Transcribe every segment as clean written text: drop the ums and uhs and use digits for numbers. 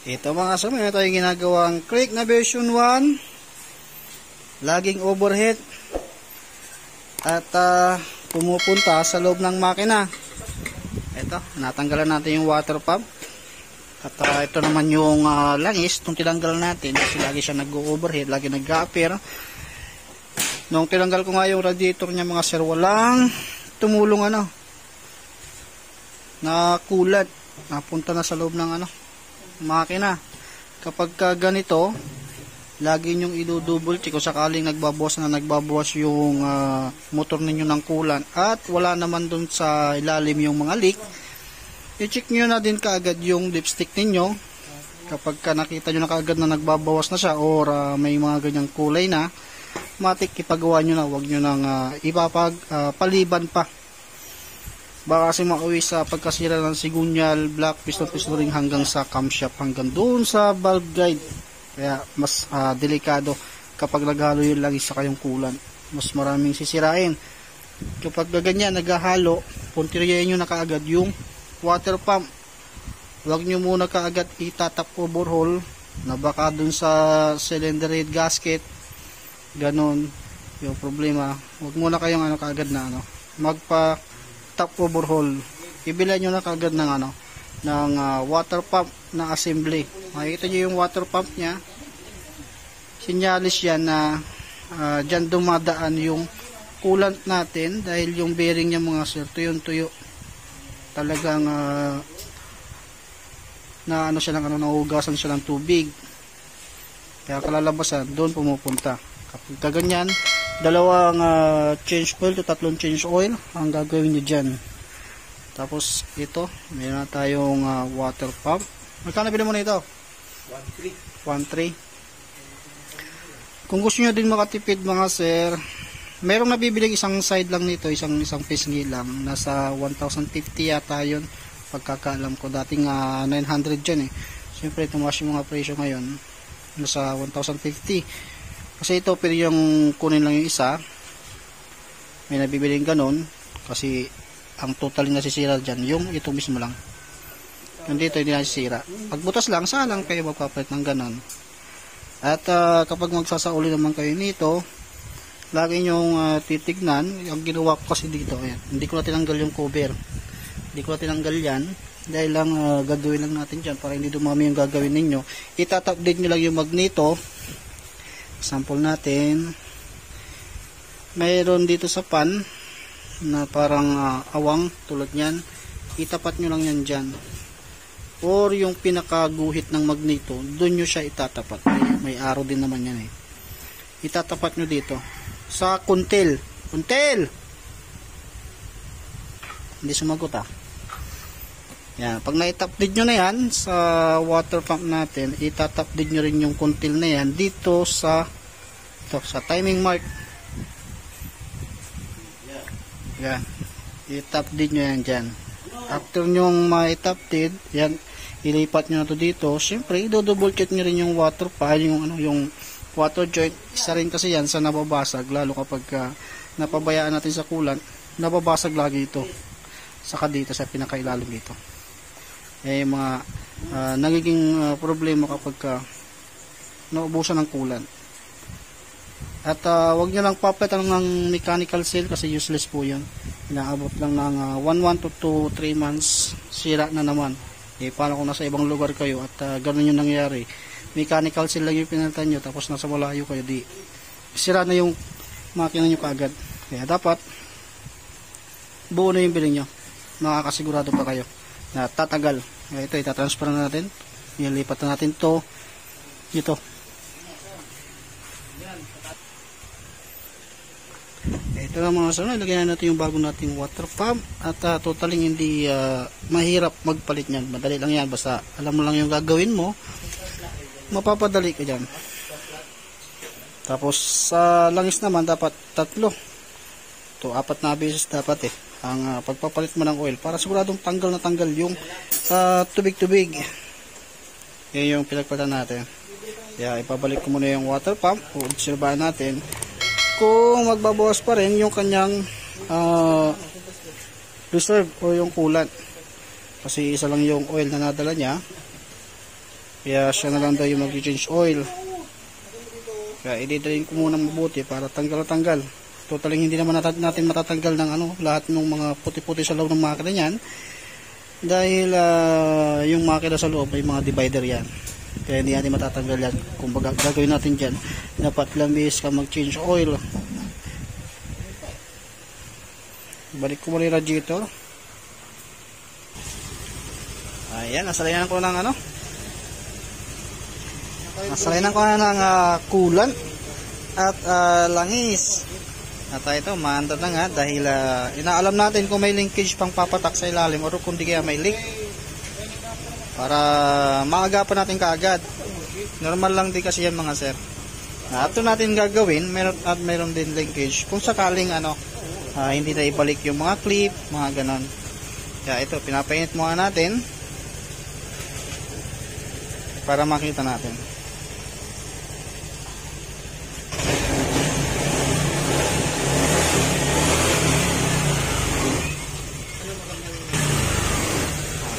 Ito mga kasama, ito yung ginagawang Creek na version 1. Laging overhead. At pumupunta sa loob ng makina. Ito, natanggalan natin yung water pump. At ito naman yung langis, itong tinanggal natin. Kasi lagi siya nag-overhead, lagi nag-appear. Nung tinanggal ko nga yung radiator niya mga sir, walang tumulong na kulat. Napunta na sa loob ng makina. Kapag ganito, lagi nyong i-double check kung sakaling nagbabawas yung motor ninyo ng kulan at wala naman dun sa ilalim yung mga leak, i-check nyo na din kaagad yung dipstick ninyo. Kapag nakita nyo na kaagad na nagbabawas na siya or may mga ganyang kulay na, matik ipagawa nyo na, huwag nyo nang paliban pa. Baka kasi makauwi sa pagkasira ng sigunyal, black piston ring hanggang sa camshaft, hanggang doon sa valve guide. Kaya mas delikado kapag naghalo yung langis sa kayong kulan. Mas maraming sisirain. Kapag ganyan naghahalo, puntiriyahin nyo na kaagad yung water pump. Huwag nyo muna kaagad itatap overhaul na baka dun sa cylinder head gasket. Ganon yung problema. Huwag muna kayong kaagad na magpa top overhaul. Ibilan nyo na kaagad ng water pump na assembly. Makikita nyo yung water pump nya, sinyalis yan na dyan dumadaan yung coolant natin dahil yung bearing nya mga sir tuyo talagang na siya ng nahugasan siya ng tubig, kaya kalalabasan doon pumupunta. Kapag ganyan, dalawang change oil to tatlong change oil ang gagawin nyo dyan. Tapos ito, mayroon na tayong water pump. Magkano bilhin mo na ito? 1.3. Kung gusto nyo din makatipid mga sir, merong nabibiling isang side lang nito, isang pisngi lang. Nasa 1,050 yata yun. Pagkakaalam ko, dating 900 dyan eh. Siyempre tumaas yung mga presyo ngayon. Nasa 1,050. Kasi ito, pero yung kunin lang yung isa. May nabibiling ganun. Kasi ang total na nasisira dyan, yung ito mismo lang. Yung dito hindi nasisira. Pagbutas lang, saan lang kayo magpapalit ng ganun. At kapag magsasauli naman kayo nito, lagi nyong titignan. Ang ginawa ko kasi dito, ayan, hindi ko na tinanggal yung cover. Hindi ko na tinanggal yan. Dahil lang gagawin lang natin dyan para hindi dumami yung gagawin ninyo. Itatapdate nyo lang yung magneto. Sample natin. Mayroon dito sa pan na parang awang tulad nyan. Itapat nyo lang yan dyan. Or yung pinakaguhit ng magneto, doon nyo siya itatapat. May arrow din naman yan eh. Itatapat nyo dito. Sa kuntil. Kuntil! Hindi sumagot Yan. Pag na-itapdid nyo na yan sa water pump natin, itatapdid nyo rin yung kuntil na yan dito sa timing mark. Yan. I-tapdid nyo yan dyan. After nyong ma-tapdid, yan, ilipat nyo na to dito. Siyempre, i-double check nyo rin yung water pa, yung water joint. Isa rin kasi yan sa nababasag, lalo kapag napabayaan natin sa coolant, nababasag lagi ito. Saka dito sa pinakailalim dito. Mga nagiging problema kapag naubusan ng coolant. At wag nyo lang papalitan ng mechanical seal kasi useless po yun. Inaabot lang ng 1 to 3 months, sira na naman. Paano kung nasa ibang lugar kayo at ganun yung nangyari. Mechanical seal lang yung pinalitan nyo tapos nasa malayo kayo, di sira na yung makina nyo kaagad. Kaya dapat buo na yung bilhin nyo. Makakasigurado pa kayo na tatagal. Kaya ito, itatransfer na natin. Ilipat na natin to dito. Ito na mga sunod, lagyan natin yung bago nating water pump at totally hindi mahirap magpalit niyan. Madali lang yan, basta alam mo lang yung gagawin mo, mapapadali ka dyan. Tapos sa langis naman dapat 3 to 4 na beses dapat ang pagpapalit mo ng oil para siguradong tanggal na tanggal yung tubig-tubig. Yan yung pinagpalitan natin. Kaya ipabalik ko muna yung water pump, obserbahan natin kung magbabawas pa rin yung kanyang reserve o yung coolant. Kasi isa lang yung oil na nadala niya. Kaya siya na lang daw yung mag-change oil. Kaya ididalhin ko muna mabuti para tanggal. Totally hindi naman natin matatanggal ng lahat ng mga puti-puti sa loob ng makina niyan. Dahil yung makina sa loob ay mga divider yan. Kaya hindi natin matatanggal yan. Kung baga gagawin natin dyan, dapat lang is ka mag-change oil. Balik ko muna yung radiator. Ayan, nasalayan ko ng nasalayan ko na ng coolant at langis. At ito, maandar na nga dahil inaalam natin kung may linkage pang papatak sa ilalim o kung di kaya may leak. Para maagapan natin kaagad. Normal lang din kasi yan mga sir. Ito natin gagawin, meron din linkage kung sakaling hindi na ibalik yung mga clip, mga ganon. Kaya ito, pinapainit muna natin para makita natin.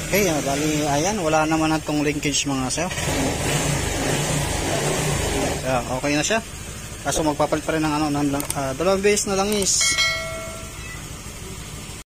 Okay, bali ayan, wala naman natong linkage mga sir. Okay na siya. Kaso magpapalit pa rin ng dalawang beses na langis.